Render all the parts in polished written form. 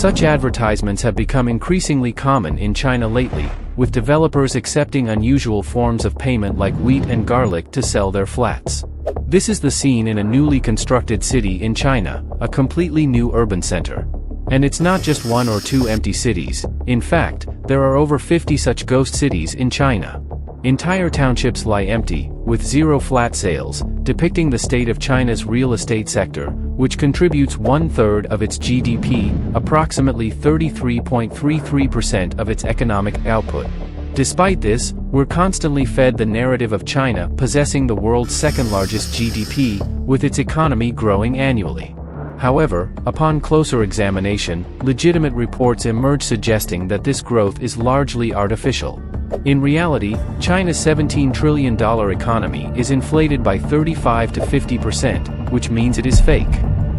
Such advertisements have become increasingly common in China lately, with developers accepting unusual forms of payment like wheat and garlic to sell their flats. This is the scene in a newly constructed city in China, a completely new urban center. And it's not just one or two empty cities. In fact, there are over 50 such ghost cities in China. Entire townships lie empty, with zero flat sales, depicting the state of China's real estate sector, which contributes 1/3 of its GDP, approximately 33.33% of its economic output. Despite this, we're constantly fed the narrative of China possessing the world's second-largest GDP, with its economy growing annually. However, upon closer examination, legitimate reports emerge suggesting that this growth is largely artificial. In reality, China's $17 trillion economy is inflated by 35 to 50%, which means it is fake.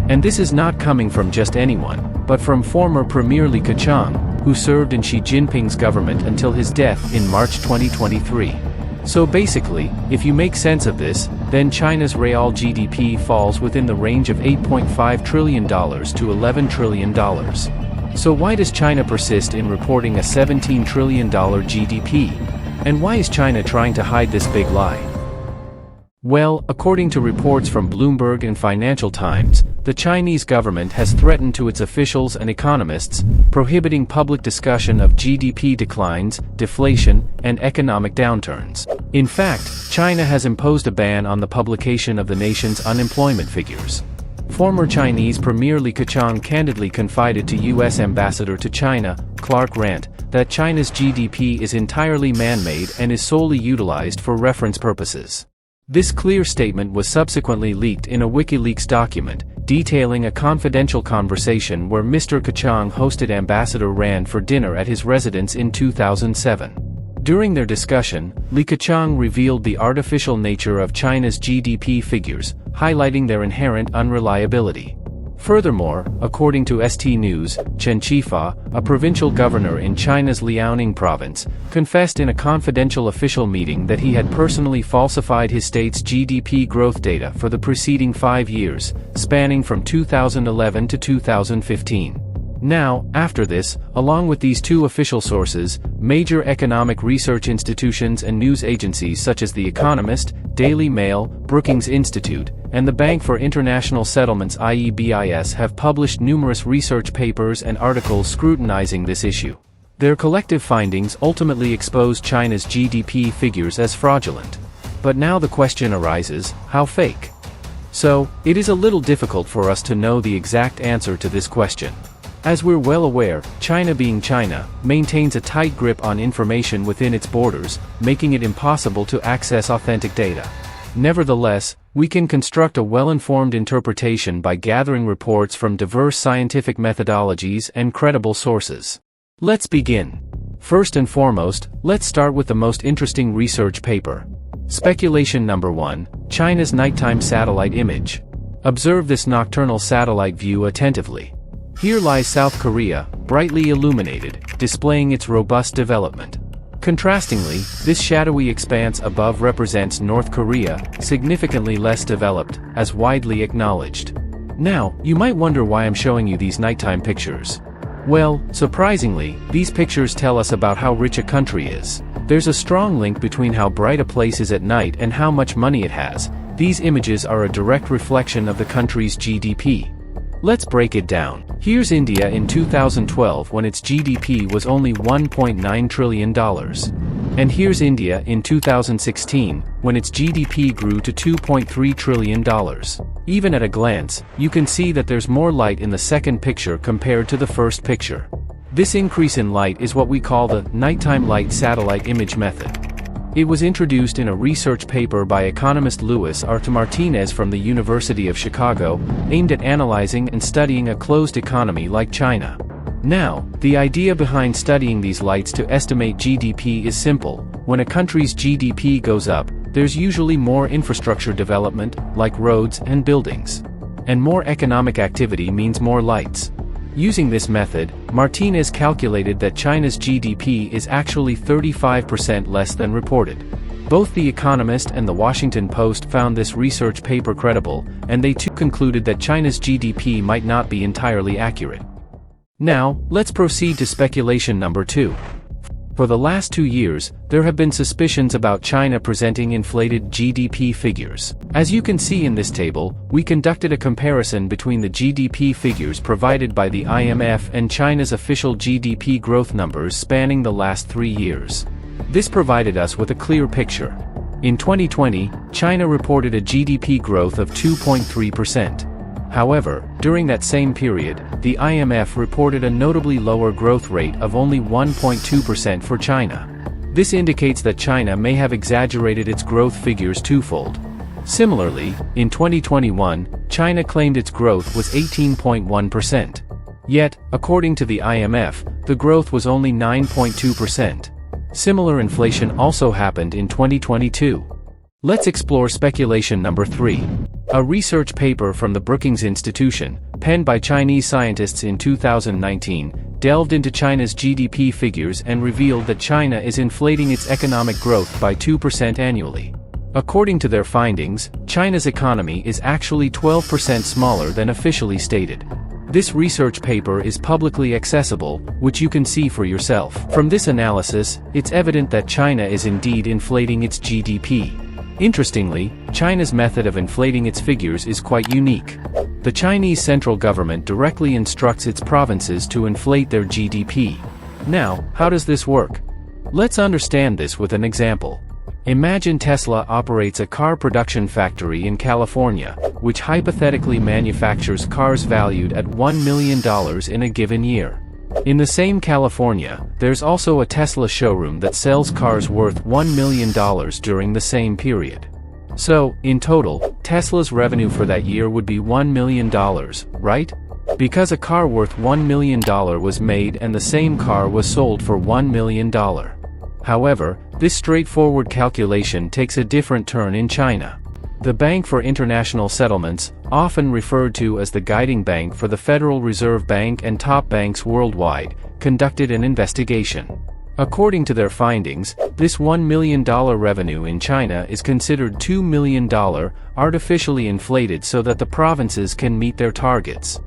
And this is not coming from just anyone, but from former Premier Li Keqiang, who served in Xi Jinping's government until his death in March 2023. So basically, if you make sense of this, then China's real GDP falls within the range of $8.5 trillion to $11 trillion. So why does China persist in reporting a $17 trillion GDP? And why is China trying to hide this big lie? Well, according to reports from Bloomberg and Financial Times, the Chinese government has threatened to its officials and economists, prohibiting public discussion of GDP declines, deflation, and economic downturns. In fact, China has imposed a ban on the publication of the nation's unemployment figures. Former Chinese Premier Li Keqiang candidly confided to U.S. Ambassador to China, Clark Rant, that China's GDP is entirely man-made and is solely utilized for reference purposes. This clear statement was subsequently leaked in a WikiLeaks document, detailing a confidential conversation where Mr. Keqiang hosted Ambassador Rand for dinner at his residence in 2007. During their discussion, Li Keqiang revealed the artificial nature of China's GDP figures, highlighting their inherent unreliability. Furthermore, according to ST News, Chen Qifa, a provincial governor in China's Liaoning province, confessed in a confidential official meeting that he had personally falsified his state's GDP growth data for the preceding 5 years, spanning from 2011 to 2015. Now, after this, along with these two official sources, major economic research institutions and news agencies such as The Economist, Daily Mail, Brookings Institute, and the Bank for International Settlements (IEBIS) have published numerous research papers and articles scrutinizing this issue. Their collective findings ultimately expose China's GDP figures as fraudulent. But now the question arises, how fake? So, it is a little difficult for us to know the exact answer to this question. As we're well aware, China being China, maintains a tight grip on information within its borders, making it impossible to access authentic data. Nevertheless, we can construct a well-informed interpretation by gathering reports from diverse scientific methodologies and credible sources. Let's begin. First and foremost, let's start with the most interesting research paper. Speculation number 1, China's nighttime satellite image. Observe this nocturnal satellite view attentively. Here lies South Korea, brightly illuminated, displaying its robust development. Contrastingly, this shadowy expanse above represents North Korea, significantly less developed, as widely acknowledged. Now, you might wonder why I'm showing you these nighttime pictures. Well, surprisingly, these pictures tell us about how rich a country is. There's a strong link between how bright a place is at night and how much money it has. These images are a direct reflection of the country's GDP. Let's break it down. Here's India in 2012 when its GDP was only $1.9 trillion. And here's India in 2016, when its GDP grew to $2.3 trillion. Even at a glance, you can see that there's more light in the second picture compared to the first picture. This increase in light is what we call the nighttime light satellite image method. It was introduced in a research paper by economist Luis R. Martinez from the University of Chicago, aimed at analyzing and studying a closed economy like China. Now, the idea behind studying these lights to estimate GDP is simple. When a country's GDP goes up, there's usually more infrastructure development, like roads and buildings. And more economic activity means more lights. Using this method, Martinez calculated that China's GDP is actually 35% less than reported. Both The Economist and The Washington Post found this research paper credible, and they too concluded that China's GDP might not be entirely accurate. Now, let's proceed to speculation number 2. For the last 2 years, there have been suspicions about China presenting inflated GDP figures. As you can see in this table, we conducted a comparison between the GDP figures provided by the IMF and China's official GDP growth numbers spanning the last 3 years. This provided us with a clear picture. In 2020, China reported a GDP growth of 2.3%. However, during that same period, the IMF reported a notably lower growth rate of only 1.2% for China. This indicates that China may have exaggerated its growth figures twofold. Similarly, in 2021, China claimed its growth was 18.1%. Yet, according to the IMF, the growth was only 9.2%. Similar inflation also happened in 2022. Let's explore speculation number 3. A research paper from the Brookings Institution, penned by Chinese scientists in 2019, delved into China's GDP figures and revealed that China is inflating its economic growth by 2% annually. According to their findings, China's economy is actually 12% smaller than officially stated. This research paper is publicly accessible, which you can see for yourself. From this analysis, it's evident that China is indeed inflating its GDP. Interestingly, China's method of inflating its figures is quite unique. The Chinese central government directly instructs its provinces to inflate their GDP. Now, how does this work? Let's understand this with an example. Imagine Tesla operates a car production factory in California, which hypothetically manufactures cars valued at $1 million in a given year. In the same California, there's also a Tesla showroom that sells cars worth $1 million during the same period. So, in total, Tesla's revenue for that year would be $1 million, right? Because a car worth $1 million was made and the same car was sold for $1 million. However, this straightforward calculation takes a different turn in China. The Bank for International Settlements, often referred to as the guiding bank for the Federal Reserve Bank and top banks worldwide, conducted an investigation. According to their findings, this $1 million revenue in China is considered $2 million, artificially inflated so that the provinces can meet their targets.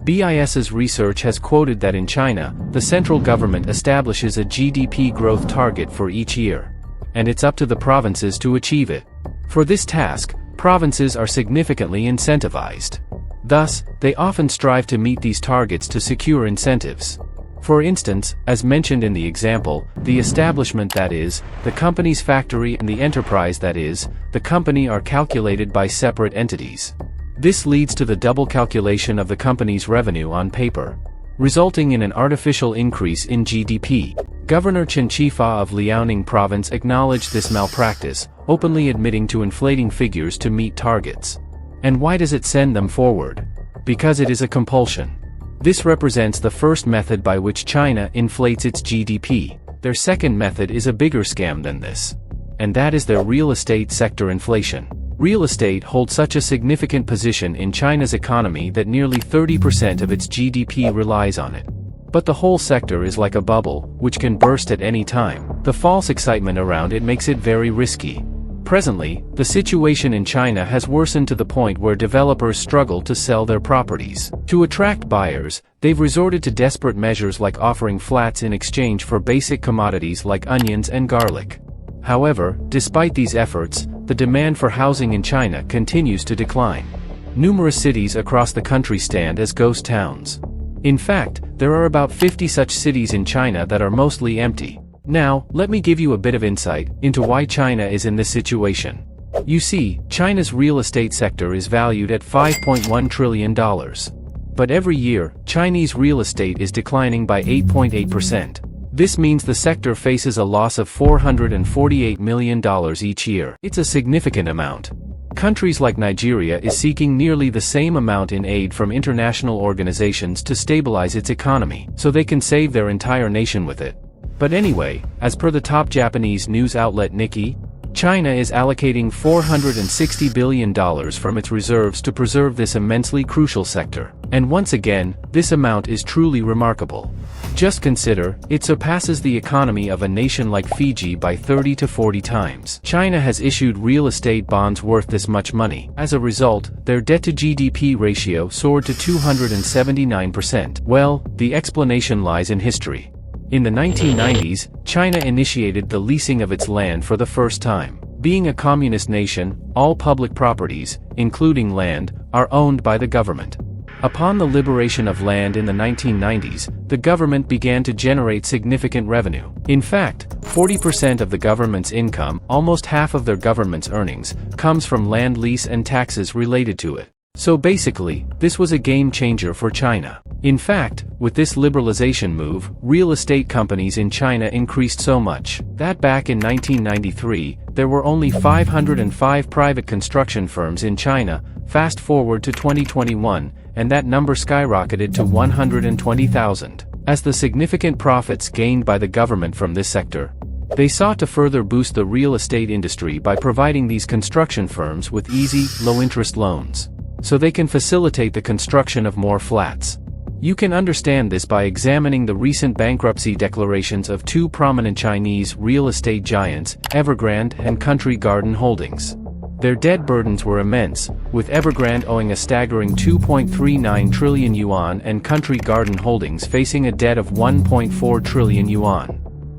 BIS's research has quoted that in China, the central government establishes a GDP growth target for each year. And it's up to the provinces to achieve it. For this task, provinces are significantly incentivized. Thus, they often strive to meet these targets to secure incentives. For instance, as mentioned in the example, the establishment, that is, the company's factory, and the enterprise, that is, the company, are calculated by separate entities. This leads to the double calculation of the company's revenue on paper, resulting in an artificial increase in GDP. Governor Chen Qifa of Liaoning province acknowledged this malpractice, openly admitting to inflating figures to meet targets. And why does it send them forward? Because it is a compulsion. This represents the first method by which China inflates its GDP. Their second method is a bigger scam than this. And that is their real estate sector inflation. Real estate holds such a significant position in China's economy that nearly 30% of its GDP relies on it. But the whole sector is like a bubble, which can burst at any time. The false excitement around it makes it very risky. Presently, the situation in China has worsened to the point where developers struggle to sell their properties. To attract buyers, they've resorted to desperate measures like offering flats in exchange for basic commodities like onions and garlic. However, despite these efforts, the demand for housing in China continues to decline. Numerous cities across the country stand as ghost towns. In fact, there are about 50 such cities in China that are mostly empty. Now, let me give you a bit of insight into why China is in this situation. You see, China's real estate sector is valued at $5.1 trillion. But every year, Chinese real estate is declining by 8.8%. This means the sector faces a loss of $448 million each year. It's a significant amount. Countries like Nigeria is seeking nearly the same amount in aid from international organizations to stabilize its economy, so they can save their entire nation with it. But anyway, as per the top Japanese news outlet Nikkei, China is allocating $460 billion from its reserves to preserve this immensely crucial sector. And once again, this amount is truly remarkable. Just consider, it surpasses the economy of a nation like Fiji by 30 to 40 times. China has issued real estate bonds worth this much money. As a result, their debt-to-GDP ratio soared to 279%. Well, the explanation lies in history. In the 1990s, China initiated the leasing of its land for the first time. Being a communist nation, all public properties, including land, are owned by the government. Upon the liberation of land in the 1990s, the government began to generate significant revenue. In fact, 40% of the government's income, almost half of their government's earnings, comes from land lease and taxes related to it. So basically, this was a game changer for China. In fact, with this liberalization move, real estate companies in China increased so much that back in 1993, there were only 505 private construction firms in China. Fast forward to 2021, and that number skyrocketed to 120,000. As the significant profits gained by the government from this sector, they sought to further boost the real estate industry by providing these construction firms with easy, low-interest loans, so they can facilitate the construction of more flats. You can understand this by examining the recent bankruptcy declarations of two prominent Chinese real estate giants, Evergrande and Country Garden Holdings. Their debt burdens were immense, with Evergrande owing a staggering 2.39 trillion yuan and Country Garden Holdings facing a debt of 1.4 trillion yuan,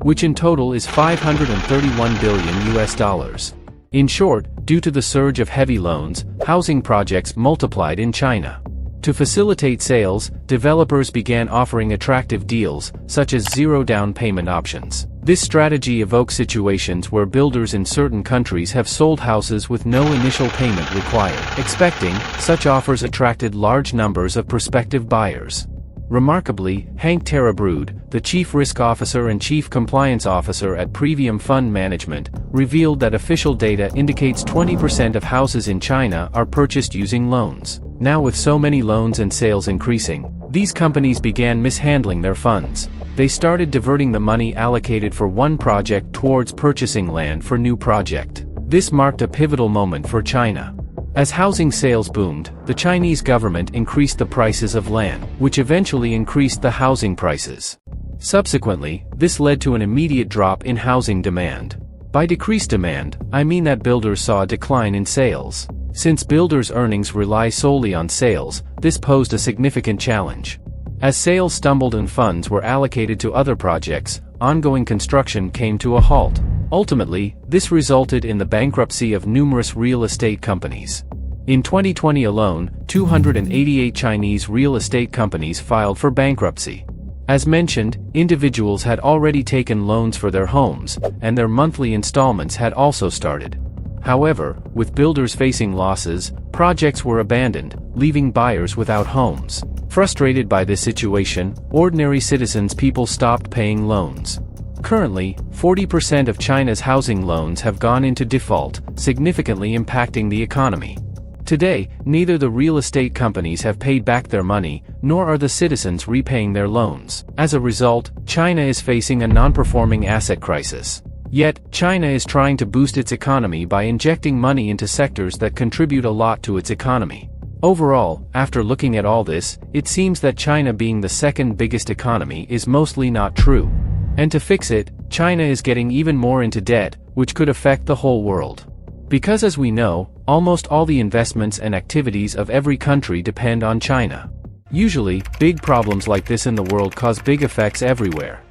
which in total is 531 billion US dollars. In short, due to the surge of heavy loans, housing projects multiplied in China. To facilitate sales, developers began offering attractive deals, such as zero down payment options. This strategy evokes situations where builders in certain countries have sold houses with no initial payment required. Expecting, such offers attracted large numbers of prospective buyers. Remarkably, Hank Terabrood, the chief risk officer and chief compliance officer at Previum Fund Management, revealed that official data indicates 20% of houses in China are purchased using loans. Now with so many loans and sales increasing, these companies began mishandling their funds. They started diverting the money allocated for one project towards purchasing land for new project. This marked a pivotal moment for China. As housing sales boomed, the Chinese government increased the prices of land, which eventually increased the housing prices. Subsequently, this led to an immediate drop in housing demand. By decreased demand, I mean that builders saw a decline in sales. Since builders' earnings rely solely on sales, this posed a significant challenge. As sales stumbled and funds were allocated to other projects, ongoing construction came to a halt. Ultimately, this resulted in the bankruptcy of numerous real estate companies. In 2020 alone, 288 Chinese real estate companies filed for bankruptcy. As mentioned, individuals had already taken loans for their homes, and their monthly installments had also started. However, with builders facing losses, projects were abandoned, leaving buyers without homes. Frustrated by this situation, ordinary people stopped paying loans. Currently, 40% of China's housing loans have gone into default, significantly impacting the economy. Today, neither the real estate companies have paid back their money, nor are the citizens repaying their loans. As a result, China is facing a non-performing asset crisis. Yet, China is trying to boost its economy by injecting money into sectors that contribute a lot to its economy. Overall, after looking at all this, it seems that China being the second biggest economy is mostly not true. And to fix it, China is getting even more into debt, which could affect the whole world. Because as we know, almost all the investments and activities of every country depend on China. Usually, big problems like this in the world cause big effects everywhere.